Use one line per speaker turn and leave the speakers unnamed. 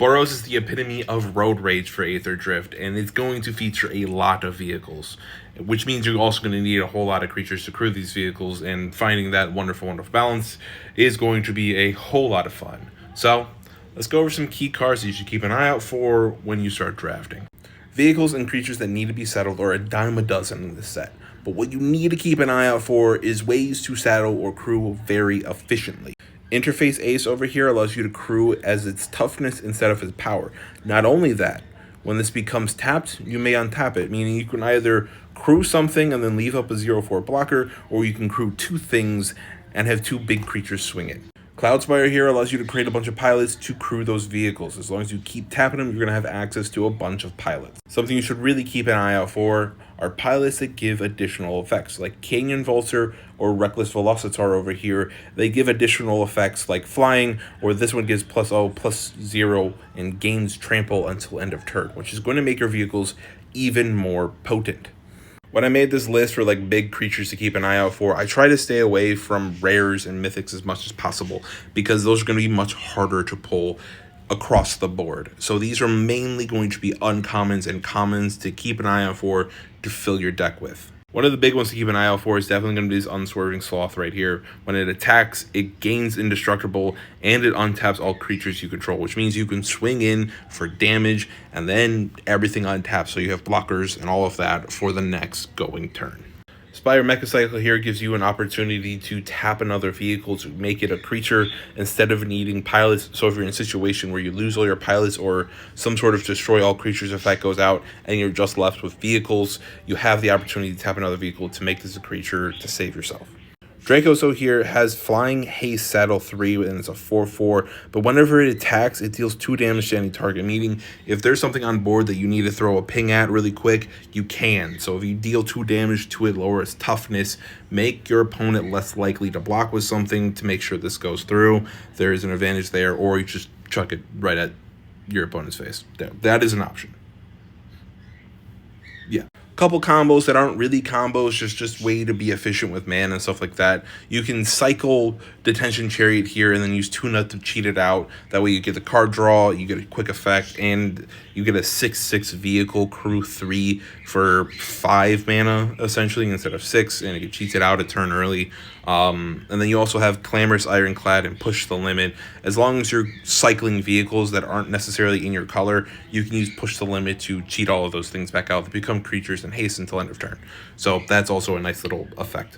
Boros is the epitome of road rage for Aetherdrift, and it's going to feature a lot of vehicles, which means you're also going to need a whole lot of creatures to crew these vehicles, and finding that wonderful balance is going to be a whole lot of fun. So, let's go over some key cards that you should keep an eye out for when you start drafting. Vehicles and creatures that need to be settled are a dime a dozen in this set, but what you need to keep an eye out for is ways to saddle or crew very efficiently. Interface Ace over here allows you to crew as its toughness instead of its power. Not only that, when this becomes tapped, you may untap it, meaning you can either crew something and then leave up a 0/4 blocker, or you can crew two things and have two big creatures swing it. Cloudspire here allows you to create a bunch of pilots to crew those vehicles. As long as you keep tapping them, you're going to have access to a bunch of pilots. Something you should really keep an eye out for are pilots that give additional effects, like Canyon Vulture or Reckless Velocitar over here. They give additional effects like flying, or this one gives +0/+0 and gains trample until end of turn, which is going to make your vehicles even more potent. When I made this list for like big creatures to keep an eye out for, I try to stay away from rares and mythics as much as possible, because those are going to be much harder to pull across the board. So these are mainly going to be uncommons and commons to keep an eye out for to fill your deck with. One of the big ones to keep an eye out for is definitely going to be this Unswerving Sloth right here. When it attacks, it gains Indestructible, and it untaps all creatures you control, which means you can swing in for damage, and then everything untaps, so you have blockers and all of that for the next going turn. Spire Mechacycle here gives you an opportunity to tap another vehicle to make it a creature instead of needing pilots. So if you're in a situation where you lose all your pilots, or some sort of destroy all creatures effect goes out and you're just left with vehicles, you have the opportunity to tap another vehicle to make this a creature to save yourself. Dracoso here has Flying Haste Saddle 3, and it's a 4/4, but whenever it attacks, it deals 2 damage to any target, meaning if there's something on board that you need to throw a ping at really quick, you can. So if you deal 2 damage to it, lower its toughness, make your opponent less likely to block with something to make sure this goes through. There is an advantage there, or you just chuck it right at your opponent's face. That is an option. Yeah. Couple combos that aren't really combos, just way to be efficient with mana and stuff like that. You can cycle Detention Chariot here and then use Tuna to cheat it out. That way you get the card draw, you get a quick effect, and you get a 6/6 vehicle crew 3 for 5 mana essentially instead of 6, and it cheats it out a turn early. And then you also have Clamorous Ironclad and Push the Limit. As long as you're cycling vehicles that aren't necessarily in your color, you can use Push the Limit to cheat all of those things back out. They become creatures and haste until end of turn. So that's also a nice little effect.